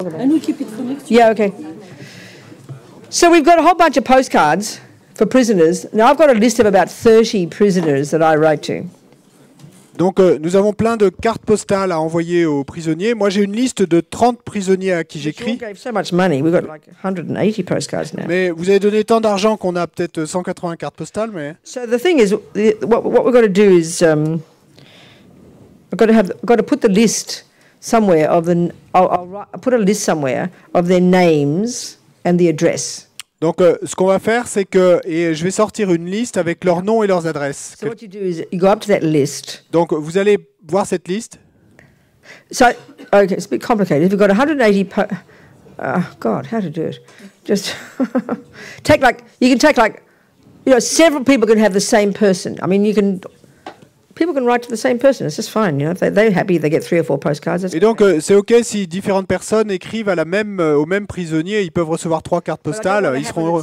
And we keep it for next Yeah, okay. So we've got a whole bunch of postcards for prisoners. Now I've got a list of about 30 prisoners that I wrote to. Donc nous avons plein de cartes postales à envoyer aux prisonniers. Moi j'ai une liste de 30 prisonniers à qui We all j'écris. gave so much money. We've got like 180 postcards now. Mais vous avez donné tant d'argent qu'on a peut-être 180 cartes postales. Mais So the thing is, what we've got to do is, I've got to put the list somewhere of the. I'll put a list somewhere of their names and the address. donc ce qu'on va faire, c'est que je vais sortir une liste avec leurs noms et leurs adresses. So what you do is you go up to that list. Donc vous allez voir cette liste. So okay, it's a bit complicated. If you've got 180, God, how to do it? Just you can take several people can have the same person. I mean, people can write to the same person. It's just fine, If they're happy, they get 3 or 4 postcards. Et donc c'est ok si différentes personnes écrivent au même prisonnier, ils peuvent recevoir 3 cartes postales, ils seront heureux.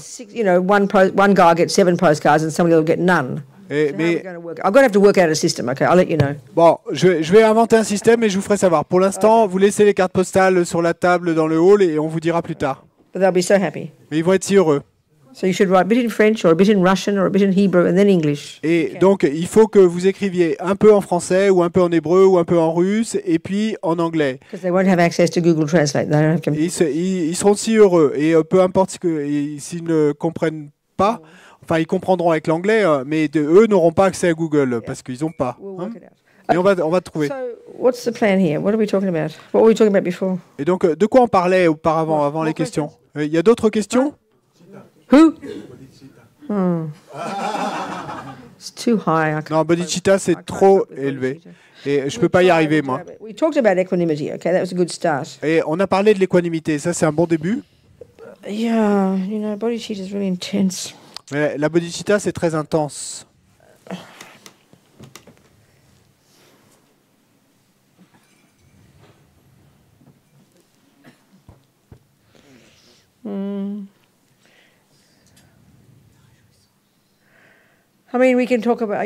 One guy will get 7 postcards and somebody will get none. Mais I'm going to have to work out a system. Okay, I'll let you know. bon, je vais inventer un système et je vous ferai savoir. Pour l'instant, vous laissez les cartes postales sur la table dans le hall et on vous dira plus tard. But they'll be so happy. Mais ils vont être si heureux. So you should write a bit in French or a bit in Russian or a bit in Hebrew and then English. Et donc, il faut que vous écriviez un peu en français ou un peu en hébreu ou un peu en russe et puis en anglais. Because they won't have access to Google Translate. They don't have Et ils seront si heureux. Et peu importe s'ils ne comprennent pas, enfin, ils comprendront avec l'anglais, mais eux n'auront pas accès à Google parce qu'ils n'ont pas. We'll Hein. work it out. Et on va trouver. So what's the plan here? What are we talking about? What were we talking about before? Et donc, de quoi on parlait auparavant, avant les questions? Il y a d'autres questions? Who? It's too high. I can't- Non, bodhicitta, I c'est can't trop cope with élevé. bodhicitta. Et je peux pas y arriver, moi. We talked about equanimity. Okay, that was a good start. Et on a parlé de l'équanimité. Ça, c'est un bon début. Yeah, bodhicitta is really intense. Mais la bodhicitta, c'est très intense. I mean, we can talk about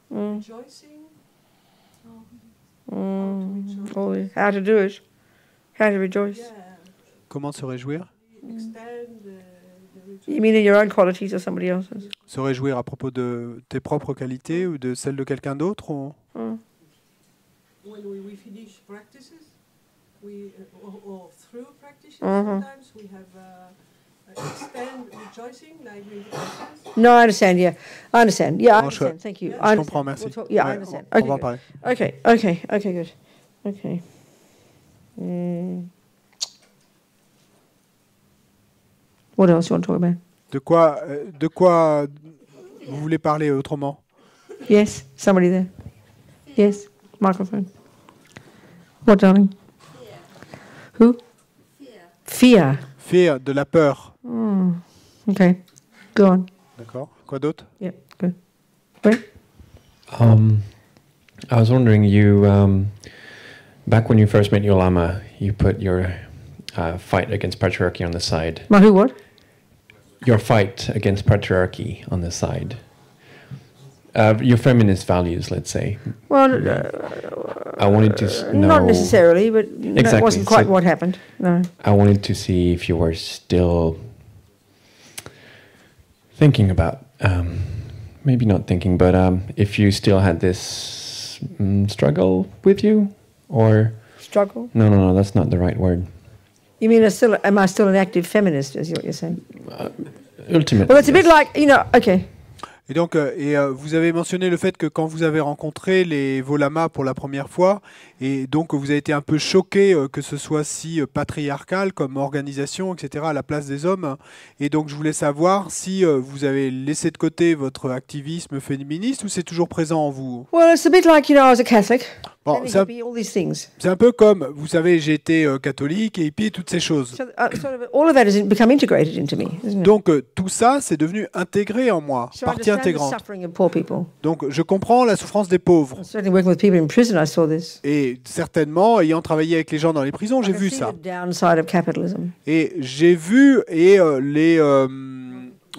Rejoicing. how to do it, how to rejoice. Yeah. Comment se réjouir? Extend the You mean in your own qualities or somebody else's? Se réjouir à propos de tes propres qualités ou de celles de quelqu'un d'autre ou... when we finish practices, or through practices, sometimes we have extend rejoicing, like meditations. No, I understand. Yeah, I understand. Yeah, I Non, understand. Thank you. je comprends, merci. Yeah, I Ouais, understand. on Okay, va en good. parler. Okay, good. Okay. What else you want to talk about? De quoi vous voulez parler autrement? Yes, somebody there. Yes, microphone. What, darling? Who? Fear. Fear, de la peur. Okay, go on. D'accord. Quoi d'autre? Yep, good. Wait. I was wondering, back when you first met your Lama, you put your fight against patriarchy on the side. My who? What? Your fight against patriarchy on the side. Your feminist values, let's say. Well, I wanted to know. not necessarily, but that Exactly, wasn't quite so- what happened. No. I wanted to see if you were still thinking about, maybe not thinking, but if you still had this struggle with you, or Struggle? no, that's not the right word. You mean am I still an active feminist, is what you're saying? Ultimately, Well, it's a bit yes. like, okay. Et donc, vous avez mentionné le fait que quand vous avez rencontré vos lamas pour la première fois, et donc vous avez été un peu choqué que ce soit si patriarcal comme organisation, etc., à la place des hommes. Et donc, je voulais savoir si vous avez laissé de côté votre activisme féministe ou c'est toujours présent en vous. Well, it's a bit like, I was a Catholic. Bon, and c'est hippie, all these things. un peu comme, vous savez, j'ai été catholique et hippie, toutes ces choses. So, all of that has become integrated into me, isn't it? Donc, tout ça, c'est devenu intégré en moi, So I partie understand the intégrante. suffering of poor people. Donc, je comprends la souffrance des pauvres. Certainly working with people in prison, I saw this. Et certainement, ayant travaillé avec les gens dans les prisons, j'ai I can vu see ça. the downside of capitalism. Et j'ai vu les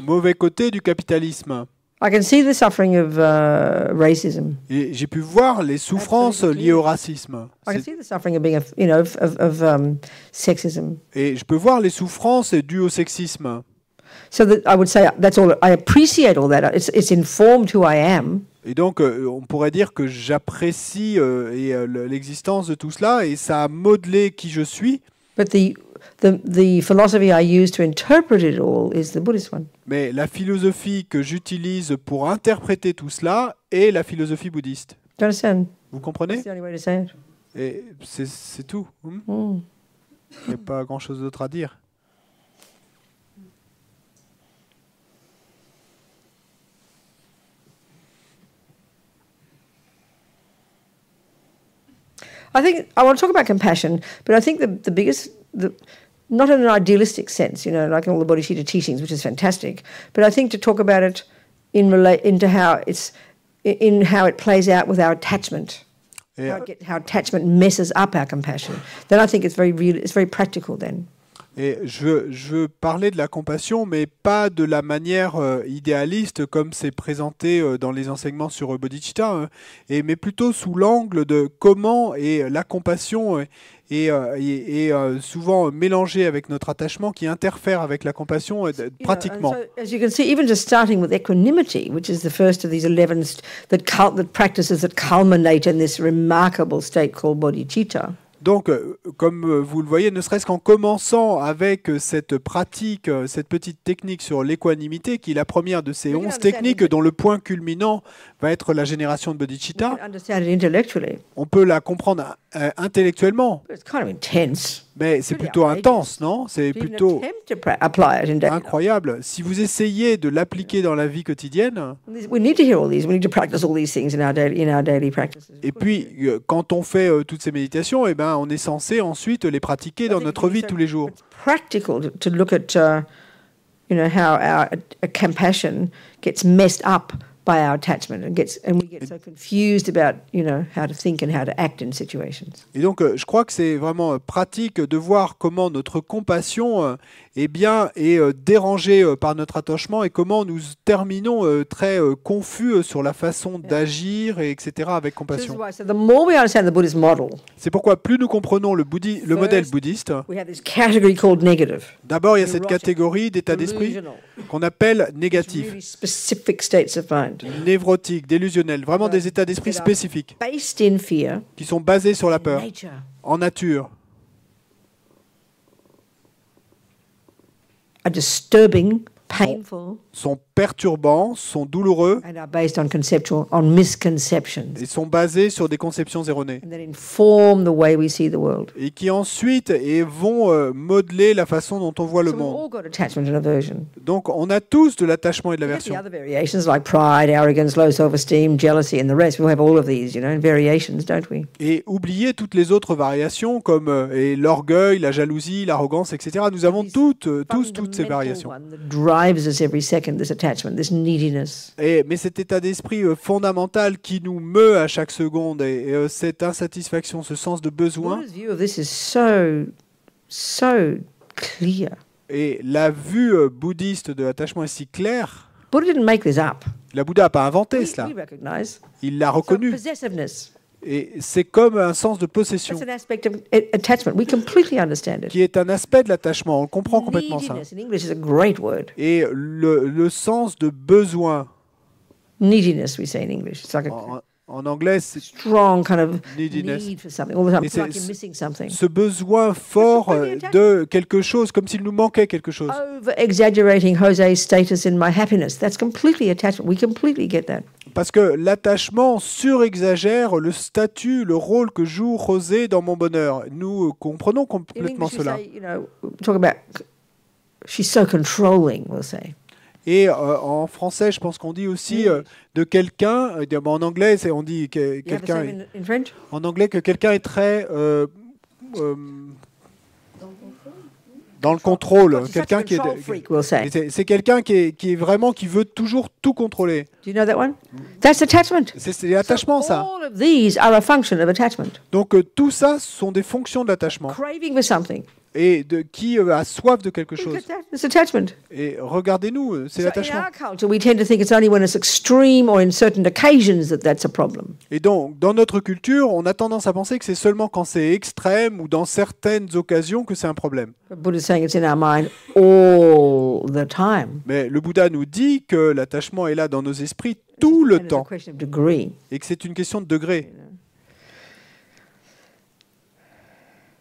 mauvais côtés du capitalisme. I can see the suffering of racism. Et j'ai pu voir les souffrances liées au racisme. I can see the suffering of being, of sexism. Et je peux voir les souffrances dues au sexisme. So that I would say that's all. I appreciate all that. It's informed who I am. Et donc, on pourrait dire que j'apprécie l'existence de tout cela et ça a modelé qui je suis. But the philosophy I use to interpret it all is the Buddhist one. Mais la philosophie que j'utilise pour interpréter tout cela est la philosophie bouddhiste. Do you understand? Vous comprenez? That's the only way to say it. Et c'est tout. Il Mm. n'y a pas grand-chose d'autre à dire. I think I want to talk about compassion, but I think the biggest, not in an idealistic sense, like all the Bodhicitta teachings, which is fantastic, but I think to talk about it into how it plays out with our attachment, how attachment messes up our compassion. Then I think it's very real. It's very practical then. Et je veux parler de la compassion, mais pas de la manière idéaliste comme c'est présenté dans les enseignements sur bodhicitta, mais plutôt sous l'angle de comment la compassion est souvent mélangée avec notre attachement, qui interfère avec la compassion pratiquement. So, as you can see, even just starting with equanimity, which is the first of these 11 that practices that culminate in this remarkable state called bodhicitta. Donc, comme vous le voyez, ne serait-ce qu'en commençant avec cette pratique, cette petite technique sur l'équanimité, qui est la première de ces 11 techniques dont le point culminant va être la génération de bodhicitta, on peut la comprendre intellectuellement. It's kind of intense. Mais c'est plutôt intense, non? C'est plutôt incroyable. Si vous essayez de l'appliquer dans la vie quotidienne, et puis quand on fait toutes ces méditations, on est censé ensuite les pratiquer dans notre vie de tous les jours. Practical to look at, how our compassion gets messed up by our attachment and we get so confused about how to think and how to act in situations. Et donc je crois que c'est vraiment pratique de voir comment notre compassion est dérangée par notre attachement et comment nous terminons très confus sur la façon d'agir etc. avec compassion. So the more we understand the Buddhist model, c'est pourquoi plus nous comprenons le modèle bouddhiste, we have this category called negative. D'abord il y a cette catégorie d'état d'esprit qu'on appelle négatif. Really specific states of mind. Névrotiques, délusionnels, vraiment des états d'esprit spécifiques based in fear, qui sont basés sur la peur, nature. En nature, Are disturbing, painful, sont perturbants, sont douloureux and are based on misconceptions. et sont basés sur des conceptions erronées And that inform the way we see the world. et qui ensuite vont modeler la façon dont on voit le So we've monde. all got attachment and aversion. Donc on a tous de l'attachement et de We have the l'aversion. other variations like pride, arrogance, low self-esteem, jealousy, and the rest. We all have all of these, variations, don't we? Et oubliez toutes les autres variations comme l'orgueil, la jalousie, l'arrogance, etc. Nous avons tous toutes ces variations. One that drives us every second, this attachment, this neediness. Mais cet état d'esprit fondamental qui nous meut à chaque seconde et cette insatisfaction, ce sens de besoin, Buddha's view of this is so clear. et la vue bouddhiste de l'attachement est si claire. Buddha didn't make this up. La Bouddha n'a pas inventé cela, We recognize. il l'a So reconnu. possessiveness. Et c'est comme un sens de possession, That's an aspect of attachment. We completely understand it. qui est un aspect de l'attachement. On comprend complètement ça. Neediness in English is a great word. Et le sens de besoin, Neediness, we say in English. It's like a en anglais, c'est strong kind of neediness. need for something all the time. Et It's c'est like you're missing something. ce besoin fort de quelque chose, comme s'il nous manquait quelque chose. Over-exaggerating Jose's status in my happiness. That's completely attachment. We completely get that. Parce que l'attachement surexagère le statut, le rôle que joue José dans mon bonheur. Nous comprenons In complètement English, we cela. say, talk about, she's so controlling, we'll say. Et en français, je pense qu'on dit aussi de quelqu'un, en anglais, on dit que You have the quelqu'un, same in French? en anglais que quelqu'un est très dans le contrôle, She's such a quelqu'un qui control freak, we'll say. c'est quelqu'un qui veut toujours tout contrôler. Do you know that one? That's attachment. C'est l'attachement, ça. All of these are a function of attachment. Donc tout ça sont des fonctions de l'attachement. Craving for something. et qui a soif de quelque Look chose. at that. It's attachment. Et regardez-nous, c'est So in l'attachement. our culture, we tend to think it's only when it's extreme or in certain occasions that that's a problem. Et donc, dans notre culture, on a tendance à penser que c'est seulement quand c'est extrême ou dans certaines occasions que c'est un problème. But Buddha's saying it's in our mind all the time. Mais le Bouddha nous dit que l'attachement est là dans nos esprits tout le And it's a temps question of degree. et que c'est une question de degré.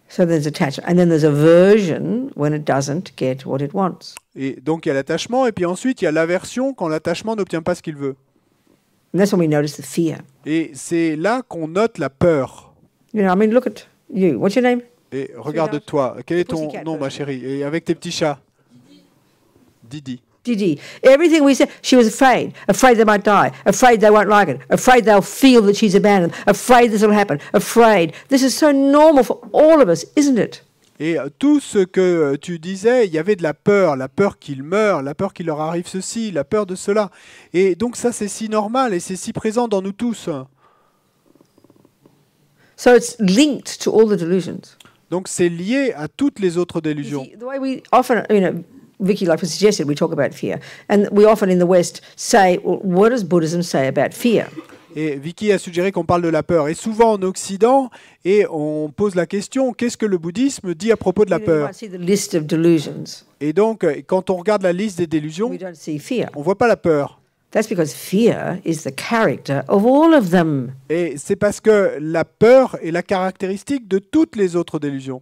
So there's attachment. And then there's aversion when it doesn't get what it wants. Et donc, il y a l'attachement et puis ensuite, il y a l'aversion quand l'attachement n'obtient pas ce qu'il veut. And that's when we notice the fear. Et c'est là qu'on note la peur. You know, I mean, look at you. What's your name? Et regarde-toi, quel est ton Pussycat nom, ma version. chérie? Et avec tes petits chats? Didi. Didi. Everything we said, she was afraid they might die, afraid they won't like it, afraid they'll feel that she's abandoned, afraid this will happen, afraid. This is so normal for all of us, isn't it? Et tout ce que tu disais, il y avait de la peur qu'ils meurent, la peur qu'il leur arrive ceci, la peur de cela. Et donc ça, c'est si normal et c'est si présent dans nous tous. So it's linked to all the delusions. Donc c'est lié à toutes les autres You délusions. see, the way we often, Vicky, like we suggested, we talk about fear. And we often in the West say, well, what does Buddhism say about fear? Et Vicky a suggéré qu'on parle de la peur. Et souvent en Occident, et on pose la question, qu'est-ce que le bouddhisme dit à propos de la You peur? might see the list of delusions. Et donc, quand on regarde la liste des délusions, We don't see fear. on voit pas la peur. That's because fear is the character of all of them. Et c'est parce que la peur est la caractéristique de toutes les autres délusions.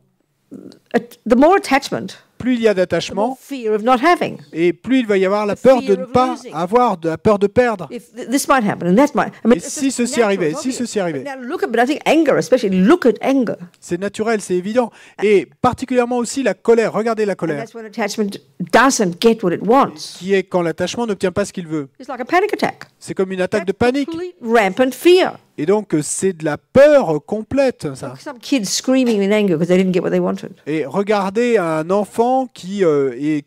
The more attachment, Plus il y a the more d'attachement, fear of not having. et plus il va y avoir la The peur de fear ne of pas losing. avoir, de la peur de perdre. If this might happen and that might. I mean, Et it's si just ceci natural, arrivait, it's si obvious. ceci arrivait. But now look at, but I think anger, especially, look at anger. C'est naturel, c'est évident. Et particulièrement aussi la colère. Regardez la And colère, that's when attachment doesn't get what it wants. qui est quand l'attachement n'obtient pas ce qu'il veut. It's like a panic attack. C'est comme une attaque de That's panique. complete rampant fear. Et donc, c'est de la peur complète, ça. Some kids screaming in anger because they didn't get what they wanted. Et regardez un enfant qui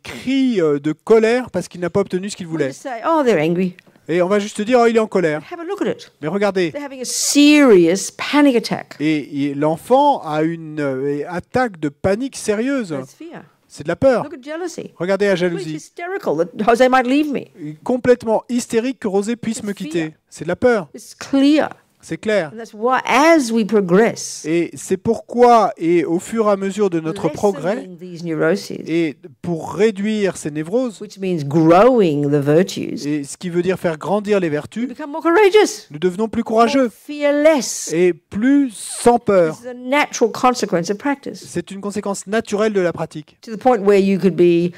crie de colère parce qu'il n'a pas obtenu ce qu'il We voulait. just say, oh, they're angry. Et on va juste dire, oh, il est en colère. Have a look at it. Mais regardez. They're having a serious panic attack. Et l'enfant a une attaque de panique sérieuse. That's fear. C'est de la peur. Look at jealousy. Regardez la Complete jalousie. hysterical that Jose might leave me. Complètement hystérique que Rosé puisse me quitter. C'est de la peur. It's clear. C'est clair. And that's why, as we progress, Et c'est pourquoi, et au fur et à mesure de notre progrès, lessening these neuroses, et pour réduire ces névroses, which means growing the virtues, et ce qui veut dire faire grandir les we vertus, become more courageous, nous devenons plus more courageux fearless. et plus sans peur. This is a natural consequence of practice. C'est une conséquence naturelle de la pratique. To the point where you could be,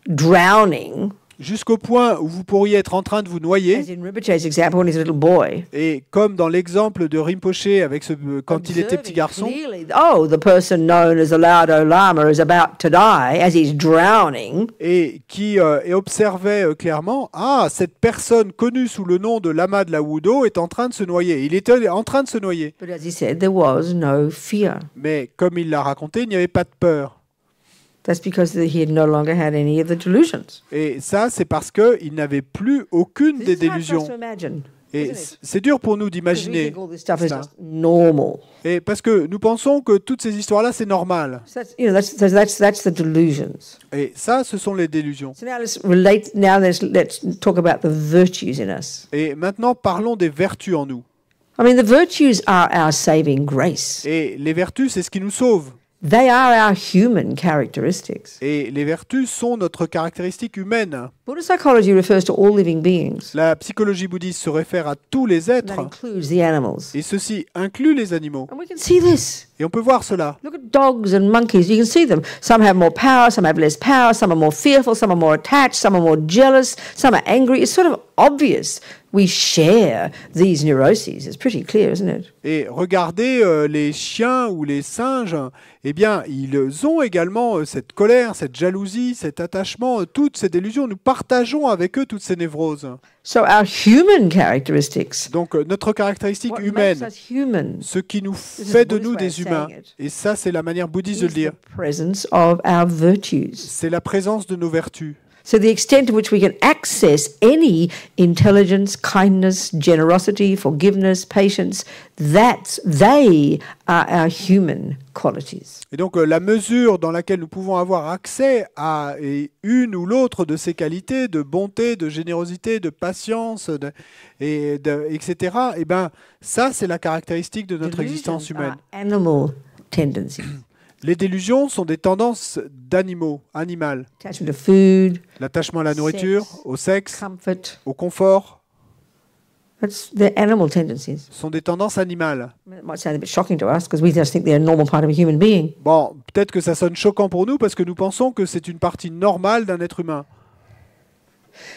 drowning, Jusqu'au point où vous pourriez être en train de vous noyer, as in Rinpoche's example when he's a little boy. et comme dans l'exemple de Rinpoche avec quand il était petit observing garçon, clearly, oh, the person known as the Laudo Lama is about to die as he's drowning. et qui observait clairement, cette personne connue sous le nom de Lama de la Wudo est en train de se noyer. Il était en train de se noyer. But as he said, there was no fear. Mais comme il l'a raconté, il n'y avait pas de peur. That's because he had no longer had any of the delusions. Et ça, c'est parce qu'il n'avait plus aucune des This is hard for us délusions. to imagine. Et isn't it? c'est dur pour nous Because we d'imaginer. think all this stuff is ça. just normal. Et parce que nous pensons que toutes ces histoires-là, c'est normal. So that's the delusions. Et ça, ce sont les délusions. So now let's relate. Now let's talk about the virtues in us. Et maintenant, parlons des vertus en nous. I mean, the virtues are our saving grace. Et les vertus, c'est ce qui nous sauve. They are our human characteristics. Et les vertus sont notre caractéristique humaine. Buddhist psychology refers to all living beings. La psychologie bouddhiste se réfère à tous les That êtres, includes the animals. et ceci inclut les animaux. And we can see this. Et on peut voir cela. Look at dogs and monkeys. You can see them. Some have more power, some have less power, some are more fearful, some are more attached, some are more jealous, some are angry. It's sort of obvious we share these neuroses. It's pretty clear, isn't it? Et regardez les chiens ou les singes, eh bien, ils ont également cette colère, cette jalousie, cet attachement, toutes ces délusions. Nous partageons avec eux toutes ces névroses. So our human characteristics, Donc, notre caractéristique what humaine, makes us human, ce qui nous is fait the de Buddhist nous way of des humains, saying it. et ça, c'est la manière bouddhiste de is le dire, the presence of our virtues. c'est la présence de nos vertus. So the extent to which we can access any intelligence, kindness, generosity, forgiveness, patience, they are our human qualities. Et donc la mesure dans laquelle nous pouvons avoir accès à une ou l'autre de ces qualités de bonté, de générosité, de patience, etc., eh ben, ça c'est la caractéristique de notre existence humaine. Animal tendencies. Les délusions sont des tendances d'animaux, animales. Attachment to food, L'attachement à la nourriture, au sexe, comfort. au confort, They're animal tendencies. sont des tendances animales. It might sound a bit shocking to us because we just think they're a normal part of a human being. Bon, peut-être que ça sonne choquant pour nous parce que nous pensons que c'est une partie normale d'un être humain.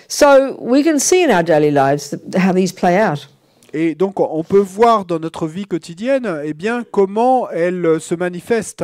So we can see in our daily lives how these play out. Et donc on peut voir dans notre vie quotidienne eh bien, comment elles se manifestent.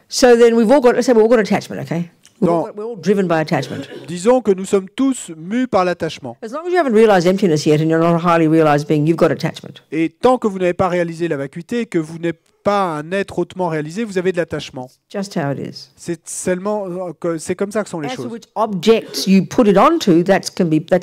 So then we've all got, let's say we've all got attachment, okay? No. We're all driven by attachment. Disons que nous sommes tous mus par l'attachement. As long as you haven't realized emptiness yet and you're not a highly realized being, you've got attachment. Et tant que vous n'avez pas réalisé la vacuité, que vous n'êtes pas un être hautement réalisé, vous avez de l'attachement. Just how it is. C'est seulement que c'est comme ça que sont les As to choses. which objects you put it onto, that's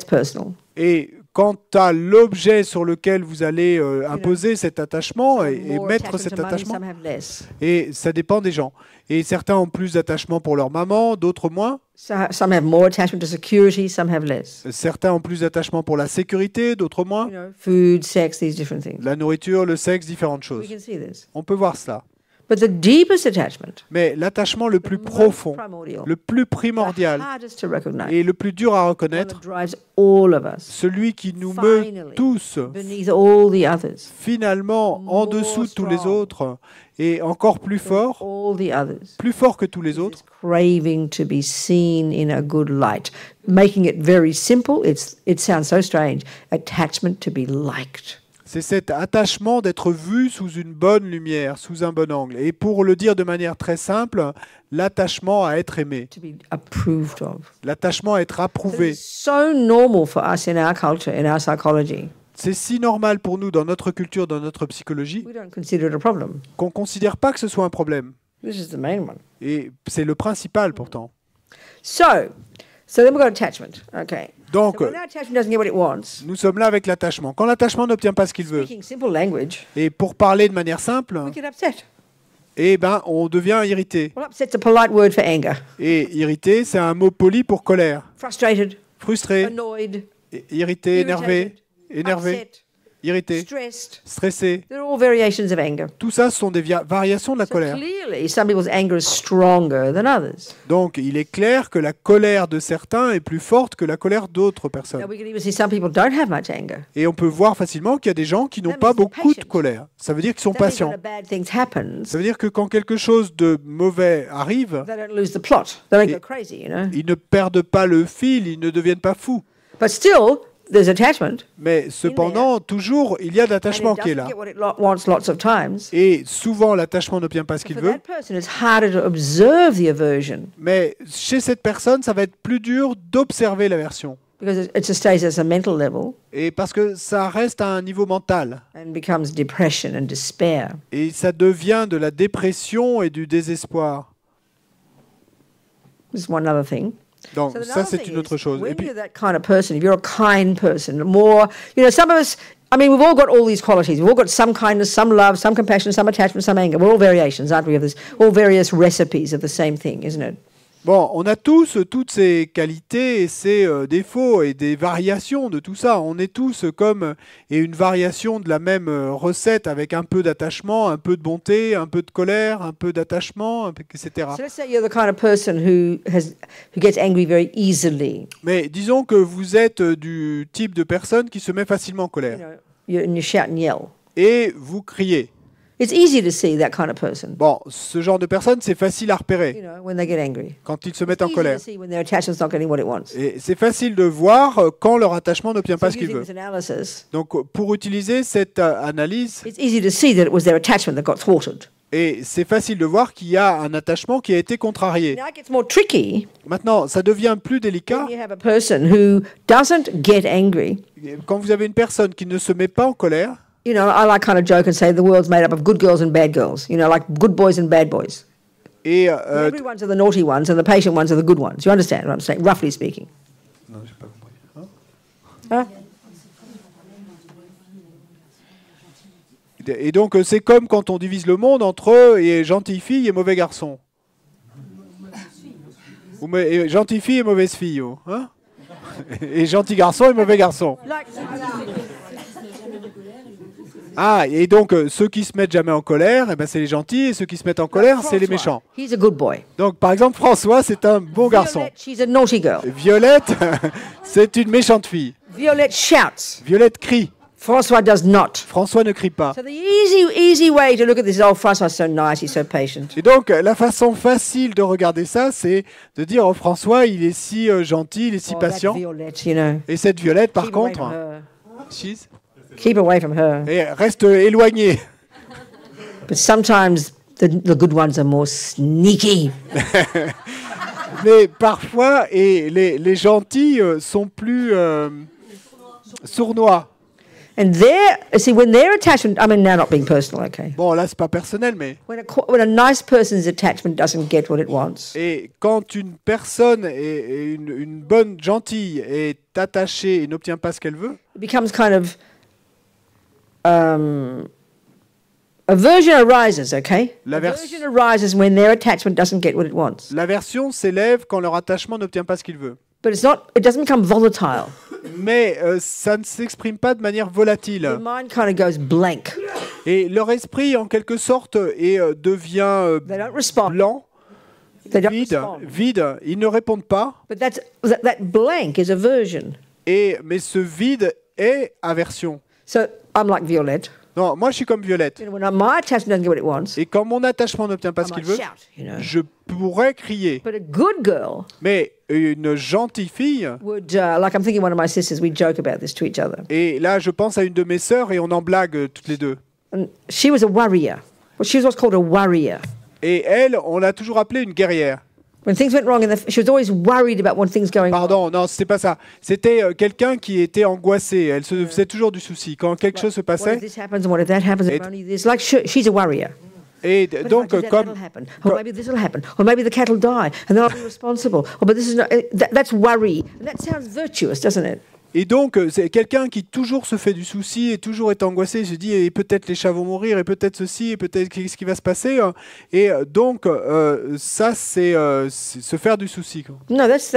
personal. Et quant à l'objet sur lequel vous allez imposer cet attachement et More mettre attachment cet to money, attachement, some have less. et ça dépend des gens. Et certains ont plus d'attachement pour leur maman, d'autres moins. Some have more attachment to security, some have less. Certains ont plus d'attachement pour la sécurité, d'autres moins. You know, food, sex, these different things. La nourriture, le sexe, différentes We choses. can see this. On peut voir cela. But the deepest attachment, Mais l'attachement le plus the most profond, primordial, le plus the primordial hardest to recognize, et le plus dur à one reconnaître, that drives all of us celui qui nous meut Finally. tous, beneath all the others, finalement en More dessous de tous les strong. autres, et encore plus fort all the others. que tous les autres, This craving to be seen in a good light. Making it very simple, it sounds so strange. Attachment to be liked. c'est cet attachement d'être vu sous une bonne lumière, sous un bon angle. Et pour le dire de manière très simple, l'attachement à être aimé, To be approved of. l'attachement à être approuvé. It's so normal for us in our culture, in our psychology. C'est si normal pour nous dans notre culture, dans notre psychologie, We don't consider it a problem. qu'on ne considère pas que ce soit un problème. This is the main one. Et c'est le principal pourtant. So then we've got attachment. Okay. Donc, So when our attachment doesn't get what it wants, nous sommes là avec l'attachement. Quand l'attachement n'obtient pas ce qu'il veut, speaking simple language, et pour parler de manière simple, we get upset. eh ben, on devient irrité. Well, upset's a polite word for anger. Et irrité, c'est un mot poli pour colère. Frustrated, Frustré, annoyed, irrité, énervé, énervé, upset, irrité, stressed. stressé. They're all variations of anger. Tout ça ce sont des variations de la So colère. clearly, some people's anger is stronger than others. Donc, il est clair que la colère de certains est plus forte que la colère d'autres Now, personnes. we can even see some people don't have much anger. Et on peut voir facilement qu'il y a des gens qui n'ont That pas means they're beaucoup de patient. colère. Ça veut dire qu'ils sont That means patients. when a bad thing happens, Ça veut dire que quand quelque chose de mauvais arrive, they don't lose the plot. They don't Et- go crazy, you know. ils ne perdent pas le fil, ils ne deviennent pas fous. But still, there's attachment. Mais cependant, toujours, il y a de And l'attachement it qui est doesn't là. get what it wants lots of times. Et souvent, l'attachement n'obtient pas ce qu'il For veut. that person, it's harder to observe the aversion Mais chez cette personne, ça va être plus dur d'observer l'aversion. because it just stays at a mental level Et parce que ça reste à un niveau mental. and becomes depression and despair. Et ça devient de la dépression et du désespoir. This is one other thing. Donc So the ça, other c'est thing une autre is, chose. Et when puis, you're that kind of person, if you're a kind person, more, you know, some of us, I mean, we've all got all these qualities. We've all got some kindness, some love, some compassion, some attachment, some anger. We're all variations, aren't we, of this, all various recipes of the same thing, isn't it? bon, on a tous toutes ces qualités et ces défauts et des variations de tout ça. On est tous comme et une variation de la même recette avec un peu d'attachement, un peu de bonté, un peu de colère, un peu d'attachement, etc. So let's say you're the kind of person who gets angry very easily. Mais disons que vous êtes du type de personne qui se met facilement en You colère know, and you shout and yell. et vous criez. It's easy to see that kind of person, Bon, ce genre de personne, c'est facile à you repérer know, when they get angry. quand ils se mettent It's en easy colère. to see when their attachment's not getting what it wants. Et c'est facile de voir quand leur attachement n'obtient So pas ce qu'il using veut. this analysis, Donc, pour utiliser cette analyse, it's easy to see that it was their attachment that got thwarted. et c'est facile de voir qu'il y a un attachement qui a été contrarié. Now it gets more tricky Maintenant, ça devient plus délicat when you have a person who doesn't get angry. quand vous avez une personne qui ne se met pas en colère. You know, I like kind of joke and say the world's made up of good girls and bad girls. You know, like good boys and bad boys. Et The angry ones are the naughty ones, and the patient ones are the good ones. You understand what I'm saying, roughly speaking? non, j'ai pas compris. Hein? Huh? Et donc c'est comme quand on divise le monde entre et gentille fille et mauvais garçon. Ou et gentille fille et mauvaise fille. Oh, hein? Et gentil garçon et mauvais garçon. Like, Ah, et donc ceux qui se mettent jamais en colère, eh ben, c'est les gentils, et ceux qui se mettent en colère, c'est les méchants. He's a good boy. Donc par exemple, François, c'est un bon garçon. Violette, she's a naughty girl. Violette, c'est une méchante fille. Violette shouts. Violette crie. François does not. François ne crie pas. So the easy way to look at this is, oh, François is so nice, he's so patient. Et donc la façon facile de regarder ça, c'est de dire, oh François, il est si gentil, il est si Oh, that patient. Violette, you know. Et cette Violette, par Keep away contre, from her. she's- Keep away from her. et reste éloignée. But sometimes the good ones are more sneaky. Mais parfois, et les gentils sont plus sournois. And when their attachment, I mean, now not being personal, okay. Bon, là, c'est pas personnel, mais... When a nice person's attachment doesn't get what it wants, Et quand une personne, une bonne gentille, est attachée et n'obtient pas ce qu'elle veut, it becomes kind of aversion arises, okay? Aversion arises when their attachment doesn't get what it wants. l'aversion s'élève quand leur attachement n'obtient pas ce qu'il veut. But it doesn't become volatile. Mais ça ne s'exprime pas de manière volatile. The mind kind of goes blank. Et leur esprit, en quelque sorte, devient They don't respond. blanc, They don't vide, respond. vide. Ils ne répondent pas. But that blank is aversion. Mais ce vide est aversion. So I'm like Violette. Non, moi, je suis comme Violette. You know, when my attachment doesn't get what it wants, Et quand mon attachement n'obtient pas I ce qu'il might veut, shout, you know. je pourrais crier. But a good girl Mais une gentille fille, would, like I'm thinking one of my sisters, we joke about this to each other. et là, je pense à une de mes sœurs et on en blague toutes les deux. And she was a worrier. Well, she was what's called a worrier. Et elle, on l'a toujours appelée une guerrière. When things went wrong, she was always worried about when things going wrong. Pardon, non, c'était pas ça. C'était quelqu'un qui était angoissé. Elle se faisait toujours du souci. Quand quelque chose se What if passait, this happens and what if that happens Et- and only this? Like she's a worrier. et But if I donc do that, comme that'll happen. Or maybe this will happen. Or maybe the cat will die and then I'll be responsible. Oh, but this is not, that's worry. And that sounds virtuous, doesn't it? Et donc, c'est quelqu'un qui toujours se fait du souci et toujours est angoissé. Il se dit, et peut-être les chats vont mourir, et peut-être ceci, et peut-être qu'est-ce qui va se passer. Et donc, ça, c'est se faire du souci, quoi. No, that's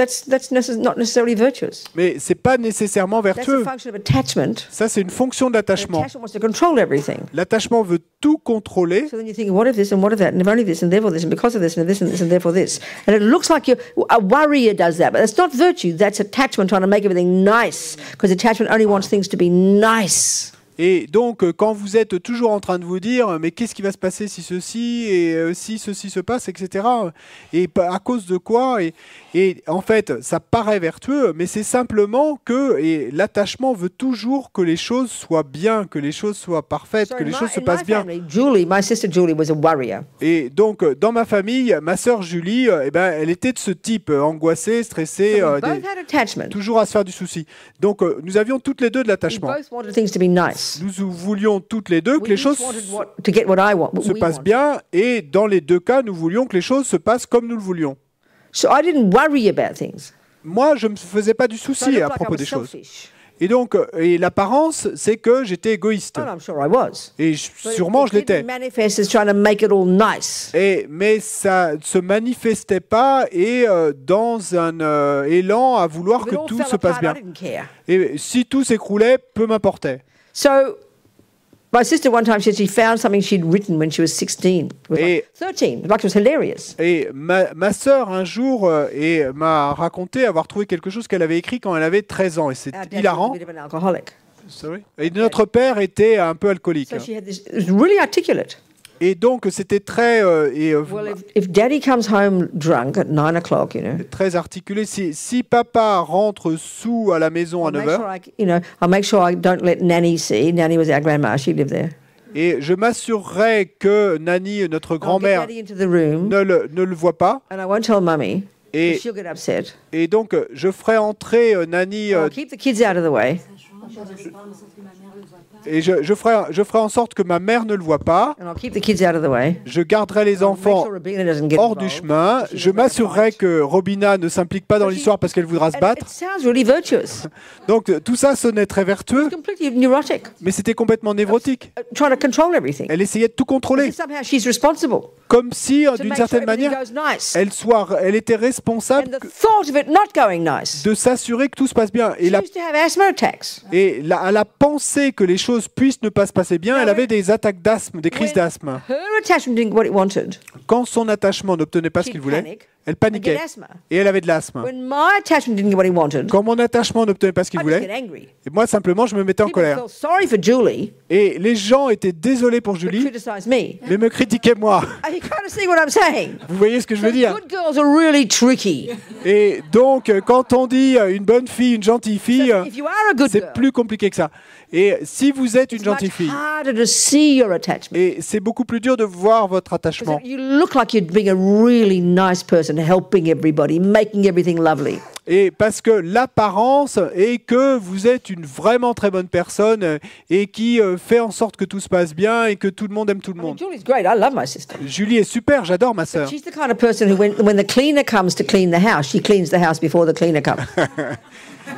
not necessarily virtuous. Mais c'est pas nécessairement That's a vertueux. function of attachment. Ça, c'est une fonction de l'attachement. Attachment wants to control everything. L'attachement veut tout contrôler. So then you think, what if this and what if that, and if only this and therefore this, and because of this and this and this and therefore this. And it looks like a worrier does that, but that's not virtue. That's attachment trying to make everything nice, because attachment only wants things to be nice. Et donc, quand vous êtes toujours en train de vous dire, mais qu'est-ce qui va se passer si ceci, et si ceci se passe, etc. Et à cause de quoi et en fait, ça paraît vertueux, mais c'est simplement que l'attachement veut toujours que les choses soient bien, que les choses soient parfaites, So que les choses se in passent my bien. family, my sister Julie was a worrier. Et donc, dans ma famille, ma sœur Julie, eh ben, elle était de ce type, angoissée, stressée, So we both had attachment. toujours à se faire du souci. Donc, nous avions toutes les deux de We l'attachement. both wanted things to be nice. Nous voulions toutes les deux que We les each choses wanted to get what I want. What se we passent want. bien, et dans les deux cas, nous voulions que les choses se passent comme nous le voulions. So I didn't worry about things. Moi, je ne me faisais pas du So I souci looked à like I propos was des choses. selfish. Et donc, l'apparence, c'est que j'étais égoïste. Oh, I'm sure I was. Et But sûrement, it je l'étais. didn't manifest as trying to make it all nice. Mais ça ne se manifestait pas et dans un élan à vouloir If que it all tout fell se passe apart, bien. I didn't care. Et si tout s'écroulait, peu m'importait. So my sister one time said she found something she'd written when she was 16. It was like 13. Like it was hilarious. Et ma sœur, un jour, m'a raconté avoir trouvé quelque chose qu'elle avait écrit quand elle avait 13 ans. Et c'est Our dad was hilarant. a bit of an alcoholic. Sorry. Et notre père était un peu alcoolique. So she had this, it was really articulate. Et donc, c'était très, Well, if daddy comes home drunk at 9 o'clock, you know, très articulé. Si papa rentre sous à la maison à I'll 9 make, heures, I'll make sure I don't let Nanny see. Nanny was our grandma. She lived there. et je m'assurerai que Nanny, notre I'll get grand-mère, daddy into the room, ne le voit pas. and I won't tell Mummy. Et, She'll get upset. et donc, je ferai entrer Nanny I'll keep the kids out of the way. Et je ferai en sorte que ma mère ne le voit pas. And I'll keep the kids out of the way. Je garderai les I'll make enfants sure Robina doesn't get hors du involved. chemin. Je m'assurerai que Robina ne s'implique pas dans l'histoire parce qu'elle voudra se And battre. it sounds really virtuous. Donc tout ça sonnait très vertueux, Completely neurotic. mais c'était complètement névrotique. Trying to control everything. Elle essayait de tout contrôler, Somehow she's responsible comme si, to d'une make sure certaine everything manière, goes nice. elle était And responsable the thought of it not going nice. de s'assurer que tout se passe bien. She used to have asthma attacks. À la pensée que les choses puissent ne pas se passer bien, elle avait des attaques d'asthme, des crises d'asthme. Her attachment didn't get what it wanted. Quand son attachement n'obtenait pas ce She'd qu'il voulait, panic elle and paniquait get asthma. et elle avait de l'asthme. When my attachment didn't get what he wanted, Quand mon attachement n'obtenait pas ce qu'il I just get voulait, angry. et moi simplement je me mettais en People colère. felt sorry for Julie, Et les gens étaient désolés pour but Julie, criticised me. mais me critiquaient moi. Are you kind of see what I'm saying? Vous voyez ce que je veux So dire? good girls are really tricky. Et donc, quand on dit une bonne fille, une gentille fille, So if you are a good c'est girl, plus compliqué que ça. Et si vous êtes une it's much gentille fille, harder to see your attachment. et c'est beaucoup plus dur de voir votre Because attachement. you look like you're being a really nice person, helping everybody, making everything lovely. Et parce que l'apparence est que vous êtes une vraiment très bonne personne et qui fait en sorte que tout se passe bien et que tout le monde aime tout le I mean, monde. Julie's great. I love my sister. Julie est super, j'adore ma sœur. She's the kind of person who, when the cleaner comes to clean the house, she cleans the house before the cleaner comes.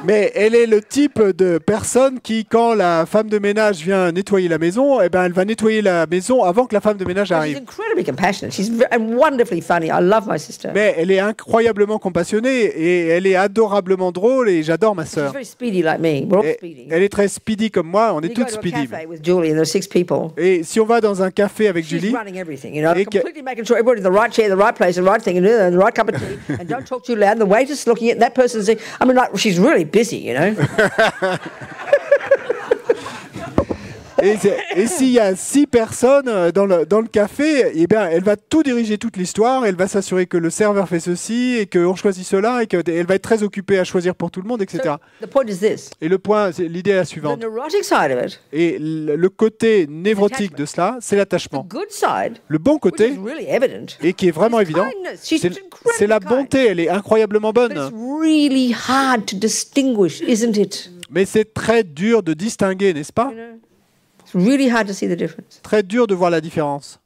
Mais elle est le type de personne qui, quand la femme de ménage vient nettoyer la maison, eh ben, elle va nettoyer la maison avant que la femme de ménage She's arrive. incredibly compassionate. She's and wonderfully funny. I love my sister. Mais elle est incroyablement compassionnée et elle est adorablement drôle et j'adore ma She's sœur. very speedy like me. We're all Et speedy. elle est très speedy comme moi, on est You go toutes to a speedy. cafe with Julie and there's 6 people. Et si on va dans un café avec She's Julie, running everything, you know, Et que- completely making sure everybody's in the right chair, the right place, the right thing, and the right cup of tea. And don't talk too loud. And the waiter's looking at that person's. I mean, like she's really busy, you know. et s'il y a 6 personnes dans le café, eh bien, elle va tout diriger toute l'histoire, elle va s'assurer que le serveur fait ceci et qu'on choisit cela et qu'elle va être très occupée à choisir pour tout le monde, etc. So the point is this: Et l'idée est la the suivante. neurotic side of it, Et le côté névrotique de cela, c'est the l'attachement. good side, Le bon which côté, is really evident, et qui est vraiment is évident, kindness. She's c'est incredibly la kind. bonté, elle est incroyablement But it's bonne. really hard to distinguish, isn't it? Mais c'est très dur de distinguer, n'est-ce pas? You know, it's really hard to see the difference, Très dur de voir la différence.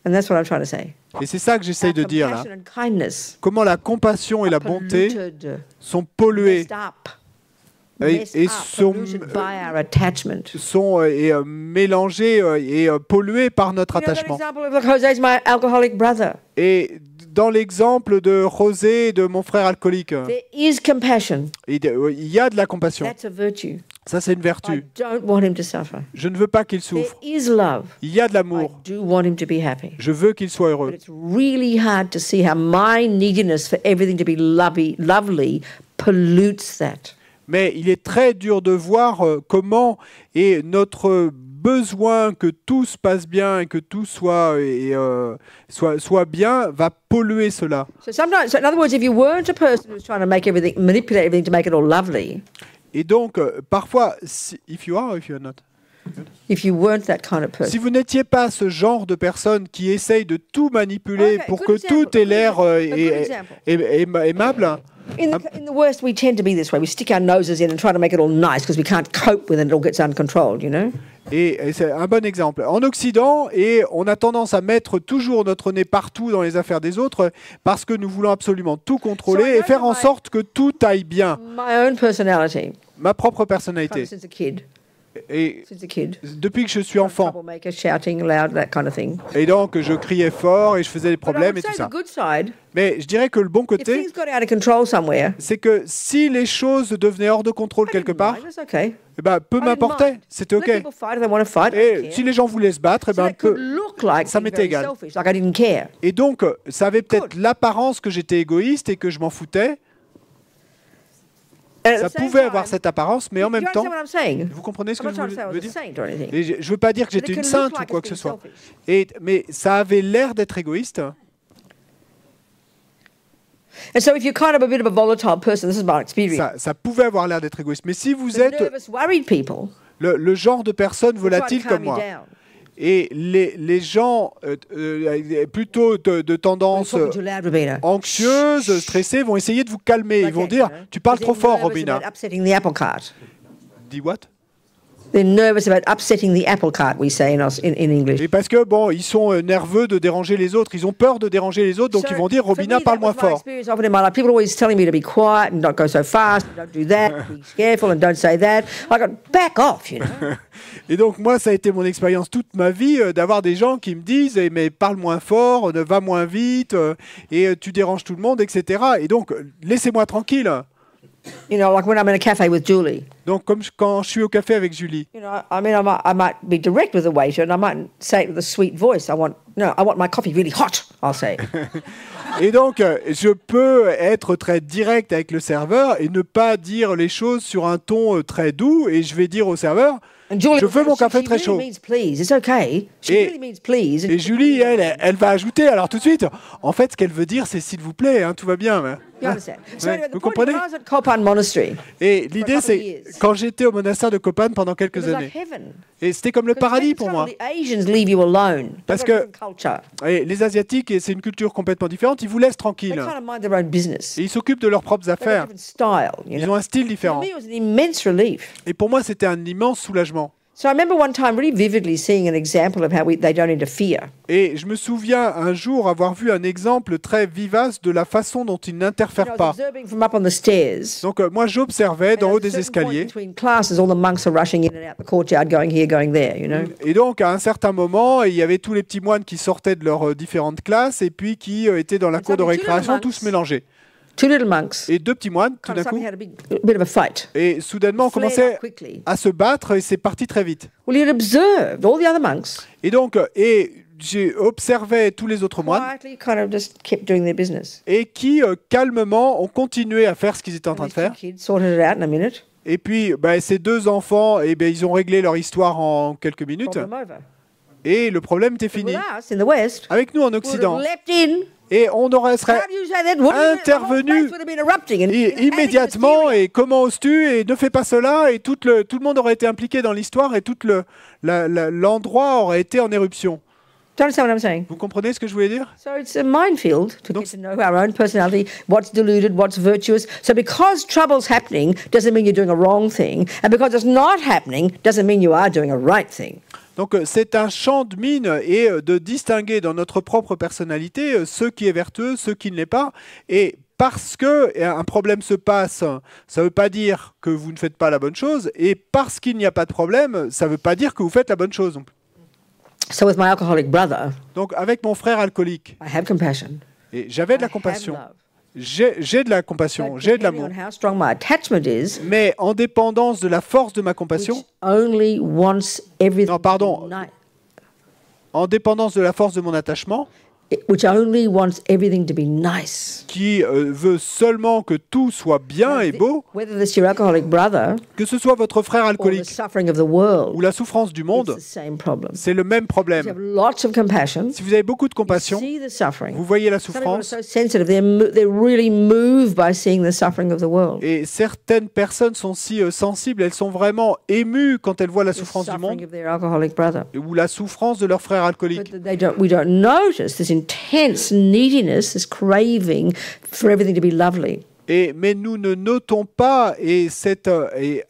and that's what I'm trying to say. Et c'est ça que j'essaye de dire là. Compassion and kindness Comment la compassion et la are bonté polluted, sont polluées messed up, et messed up, sont, polluted by our attachment. mélangées et polluées par notre You know that attachement. example of like Jose's my alcoholic brother. Et dans l'exemple de José et de mon frère alcoolique, There is compassion. il y a de la compassion. That's a virtue. Ça, c'est une I vertu. don't want him to suffer. Je ne veux pas qu'il There souffre. is love. Il y a de I l'amour. do want him to be happy. Je veux qu'il soit But heureux. it's really hard to see how my neediness for everything to be lovely pollutes that. Mais il est très dur de voir comment et notre besoin que tout se passe bien et que tout soit bien va polluer cela. So sometimes, so in other words, if you weren't a person who's trying to make everything, manipulate everything to make it all lovely, Et donc, parfois, if you are or if you are not, if you weren't that kind of si person, vous n'étiez pas ce genre de personne qui essaye de tout manipuler Okay, pour good que example, tout ait l'air a good example. aimable, in the West, we tend to be this way. We stick our noses in and try to make it all nice because we can't cope with it. It all gets uncontrolled, you know. et c'est un bon exemple. En Occident, et on a tendance à mettre toujours notre nez partout dans les affaires des autres parce que nous voulons absolument tout contrôler et faire en sorte que tout aille bien. My own personality, Ma propre personnalité. since a kid, Et since a kid. depuis que je suis enfant. Troublemaker, shouting loud, that kind of thing. Et donc, je criais fort et je faisais des But I problèmes would et tout say ça. the good side, Mais je dirais que le bon if côté, things got out of control somewhere, c'est que si les choses devenaient hors de contrôle I quelque didn't part, mind, it's okay. eh ben, peu I didn't m'importait, mind. c'était Let OK. people fight if they want to fight. I Et don't care. si les gens voulaient se battre, eh So ben, that could peu. look like ça being m'était very égal. selfish, like I didn't care. Et donc, ça avait peut-être l'apparence que j'étais égoïste et que je m'en foutais. And at Ça the same pouvait avoir time, cette apparence, mais en you même temps, understand what I'm saying? vous comprenez ce I'm que not je trying to say I veux was a dire? saint or anything. Et je ne veux pas dire que But it j'étais une can look sainte ou like quoi it's que ce being soit. selfish. Mais ça avait l'air d'être égoïste. And so if you're kind of a bit of a volatile person, this is my experience. Ça pouvait avoir l'air d'être égoïste. Mais si vous The êtes nervous, worried people le genre de personne will try to volatile calm comme you moi, down. Et les gens plutôt de You're tendance talking too loud, Robina. anxieuses, stressées, vont essayer de vous calmer. Ils vont dire, tu parles trop fort, Robina. Upsetting the apple cart. Dis what? They're nervous about upsetting the apple cart, we say in English. Et parce que, bon, ils sont nerveux de déranger les autres, ils ont peur de déranger les autres, donc ils vont dire, Robina, parle moins fort. Experience often in my life, people always telling me to be quiet and not go so fast, and don't do that, be careful and don't say that. I go, back off, you know. Et donc, moi, ça a été mon expérience toute ma vie, d'avoir des gens qui me disent, mais parle moins fort, va moins vite, et tu déranges tout le monde, etc. Et donc, laissez-moi tranquille. You know, like when I'm in a cafe with Julie. Donc, comme quand je suis au café avec Julie. You know, I mean, I might be direct with the waiter, and I might say it with a sweet voice. I want my coffee really hot. I'll say. Et donc, je peux être très direct avec le serveur et ne pas dire les choses sur un ton très doux. Et je vais dire au serveur, je veux mon café très chaud. Means please. It's okay. She really means please. Et Julie, elle va ajouter, alors tout de suite, en fait, ce qu'elle veut dire, c'est s'il vous plaît, hein, tout va bien. Hein. You understand? So Ouais, anyway, the vous point is, comprenez? when I was at Kopan Monastery, Et l'idée, c'est quand j'étais au monastère de Kopan pendant it quelques was années. like heaven. Et c'était comme le paradis pour moi. The Asians leave you alone. Parce They've got a que- different culture. Et les Asiatiques, et c'est une culture complètement différente, ils vous laissent They tranquille. kind of mind their own business. Et ils s'occupent de leurs propres They've got a affaires. different style. You Ils know? ont un style For différent. me, it was an immense relief. Et pour moi, c'était un immense soulagement. So I remember one time really vividly seeing an example of how they don't interfere. Et je me souviens un jour avoir vu un exemple très vivace de la façon dont ils And I n'interfèrent was pas. observing from up on the stairs. Donc moi, j'observais d'en And haut at a des certain point escaliers. between classes, all the monks are rushing in and out the courtyard, going here, going there, you know. Et donc, à un certain moment, il y avait tous les petits moines qui sortaient de leurs différentes classes et puis qui étaient dans la cour de récréation, tous mélangés. Two little monks Et deux petits moines, tout kind d'un of coup. suddenly had a bit of a fight. Et soudainement, on Flared commençait up quickly. à se battre et c'est parti très vite. Well, he had observed all the other monks Et donc, j'ai observé tous les autres moines quietly kind of just kept doing their business. et qui, calmement, ont continué à faire ce qu'ils étaient en train de These two faire. kids sorted it out in a minute. Et puis, ces deux enfants, ils ont réglé leur histoire en quelques minutes. Problem over. Et le problème était fini. With us in the West, Avec nous en we would have Occident. leapt in. Et on serait How do you say that? What do you- the whole intervenu place would have been erupting and immédiatement. panic Et comment oses-tu? Et ne fais pas cela. Et tout le monde aurait été impliqué dans l'histoire et tout l'endroit aurait été en éruption. Do you understand what I'm saying? Vous comprenez ce que je voulais dire? So it's a minefield to Donc- get to know our own personality, what's deluded, what's virtuous. So because trouble's happening doesn't mean you're doing a wrong thing, and because it's not happening doesn't mean you are doing a right thing. Donc c'est un champ de mine et de distinguer dans notre propre personnalité ce qui est vertueux, ce qui ne l'est pas. Et parce que un problème se passe, ça ne veut pas dire que vous ne faites pas la bonne chose. Et parce qu'il n'y a pas de problème, ça ne veut pas dire que vous faites la bonne chose. So with my alcoholic brother, Donc avec mon frère alcoolique, I have compassion. et j'avais de la I have compassion. love. J'ai de la compassion, But j'ai de depending l'amour. on how strong my attachment is, Mais en dépendance de la force de ma compassion, which only wants everything Non, pardon. to be nice. en dépendance de la force de mon attachement, Which only wants everything to be nice. qui veut seulement que tout soit bien et beau, Whether this your alcoholic brother que ce soit votre frère or the alcoolique suffering of the world, ou la souffrance du it's monde, the same problem. c'est le même You have problème. lots of compassion. Si vous avez beaucoup de You compassion, see the suffering. vous voyez la Some people are souffrance, so sensitive; they're really moved by seeing the suffering of the world. et certaines personnes sont si sensibles, elles sont vraiment émues quand elles voient la The souffrance du suffering monde of their alcoholic brother. ou la souffrance de leur frère alcoolique. But we don't notice this intense neediness, this craving for everything to be lovely. Mais nous ne notons pas cet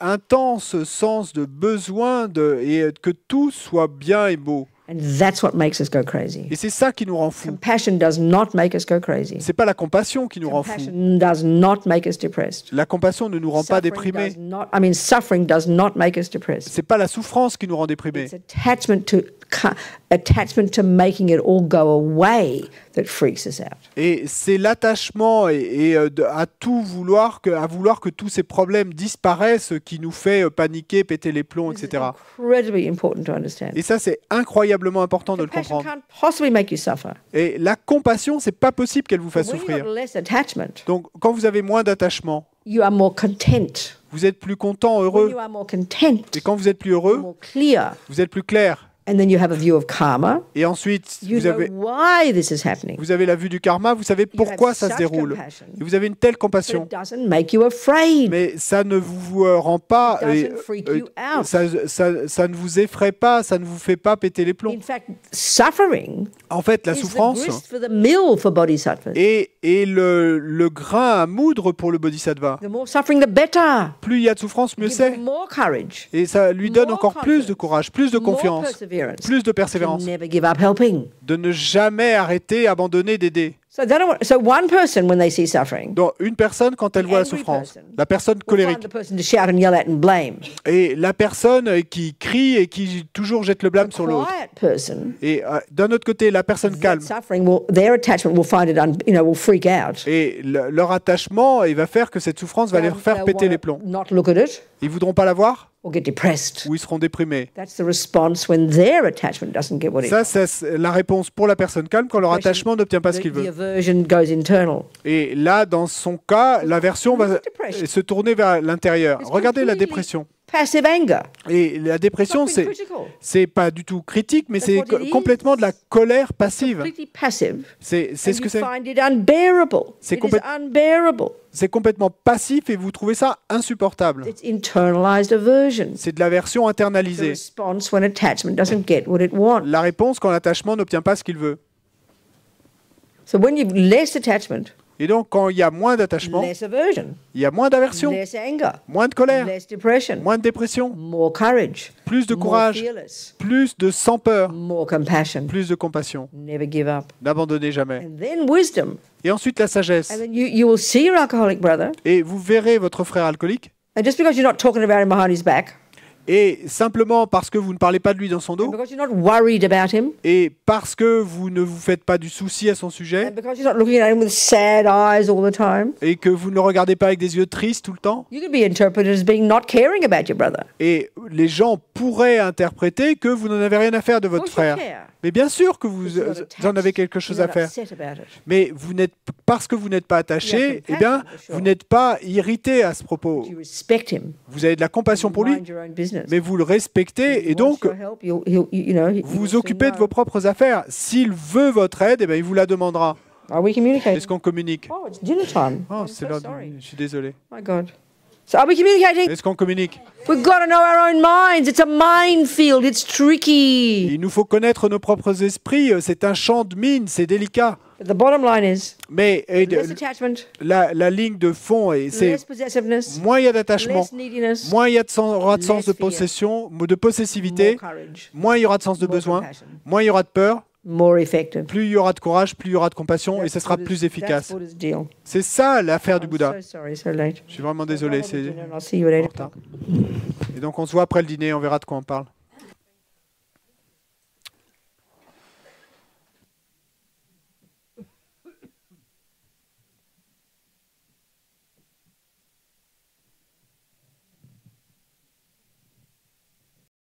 intense sens de besoin et que tout soit bien et beau. And that's what makes us go crazy. Et c'est ça qui nous rend fous. Compassion does not make us go crazy. C'est pas la compassion qui nous rend fous. Compassion does not make us depressed. La compassion ne nous rend pas Suffering déprimés. suffering does not make us depressed. C'est pas la souffrance qui nous rend déprimés. It's attachment to making it all go away that freaks us out. Et c'est l'attachement à vouloir que tous ces problèmes disparaissent qui nous fait paniquer, péter les plombs, This is etc. incredibly important to understand. Et ça, c'est incroyablement important de le Compassion comprendre. can't possibly make you suffer. Et la compassion, c'est pas possible qu'elle vous fasse When you've souffrir. got less attachment, Donc, quand vous avez moins d'attachement, you are more content. vous êtes plus content, When heureux. you are more content, Et quand vous êtes plus you're heureux, more clear. vous êtes plus clair. And then you have a view of karma. Et ensuite, You vous avez, know why this is happening. vous avez la vue du karma, vous savez pourquoi have ça se such déroule. compassion. Et vous avez une telle But compassion. it doesn't make you afraid. Mais ça ne vous rend pas, It doesn't freak you out. ça ne vous effraie pas, ça ne vous fait pas péter les plombs. In fact, suffering En fait, la is the souffrance grist for the mill for bodhisattvas. est le grain à moudre pour le bodhisattva. The more suffering, the better. Plus il y a de souffrance, mieux Give c'est. them more courage, Et ça lui donne more encore plus de confidence, courage, plus de more confiance, perseverance, plus de to persévérance, never give up helping. de ne jamais arrêter, abandonner, d'aider. So one person, when they see suffering, Donc, une personne, quand elle The voit la angry souffrance, person la personne will colérique, find the person to shout and yell at and blame. et la personne qui crie et qui toujours jette le blâme The sur l'autre. quiet person, Et d'un autre côté, la personne calme. their attachment will find it, will freak out. Et leur attachement, il va faire que cette souffrance va les faire They'll péter wanna les plombs. Not look at it Ils voudront pas la voir or get depressed. ou ils seront déprimés. That's the response when their attachment doesn't get what it Ça, c'est la réponse pour la personne calme quand leur attachement n'obtient pas ce qu'il the veut. aversion goes internal. Et là, dans son cas, l'aversion va Depression. se tourner vers l'intérieur. It's Regardez la completely dépression. Passive anger. Et la dépression, It's not being c'est critical. pas du tout critique, mais That's c'est what it is. complètement de la colère passive. Completely passive. C'est And ce que you c'est. find it unbearable. C'est It is complète- unbearable. C'est complètement passif et vous trouvez ça insupportable. It's internalized aversion. C'est de l'aversion The internalisée. response when attachment doesn't get what it wants. La réponse quand l'attachement n'obtient pas ce qu'il veut. So when you've less attachment, Et donc, quand il y a moins d'attachement, less aversion, il y a moins d'aversion, less anger, moins de colère, less depression, moins de dépression, more courage, plus de more courage, fearless, plus de sans peur, more compassion. plus de compassion. Never give up. N'abandonnez jamais. And then wisdom. Et ensuite, la sagesse. And then you will see your alcoholic brother. Et vous verrez votre frère alcoolique. And just because you're not talking about him behind his back, Et simplement parce que vous ne parlez pas de lui dans son and dos, because you're not worried about him, et parce que vous ne vous faites pas du souci à son sujet, and because you're not looking at him with sad eyes all the time, et que vous ne le regardez pas avec des yeux tristes tout le temps, you could be interpreted as being not caring about your brother. et les gens pourraient interpréter que vous n'en avez rien à faire de Of votre course you frère. care. Mais bien sûr que vous Because you're not attached, en avez quelque chose you're à not faire. upset about it. Mais vous n'êtes, parce que vous n'êtes pas You attaché, have eh bien, compassion, for sure. vous n'êtes pas irrité à ce propos. You respect him. Vous avez de la compassion pour lui, Mind your own business. mais vous le respectez, et He donc wants your help, he vous wants vous to occupez de know. vos propres affaires. S'il veut votre aide, eh bien, il vous la demandera. Are we communicating? Est-ce qu'on communique? Oh, it's dinner time. Oh, I'm c'est so l'heure sorry. du... Je suis désolé. My God. So are we communicating? Est-ce qu'on communique? We've got to know our own minds. It's a minefield. It's tricky. Il nous faut connaître nos propres esprits. C'est un champ de mine, c'est délicat. But the bottom line is Mais less attachment, la ligne de fond, c'est less possessiveness, moins il y a d'attachement, less neediness, moins il y a aura de sens less de fear, possession, de more possessivité, courage, moins il y aura de sens de more besoin, compassion, moins il y aura de peur, more effective. plus il y aura de courage, plus il y aura de compassion, et That's ce sera Buddha's- plus That's efficace. Buddha's deal. C'est ça l'affaire du I'm Bouddha. so sorry, so late. Je suis vraiment désolé. I'll see you at 8 retard. o'clock. Et donc on se voit après le dîner, on verra de quoi on parle.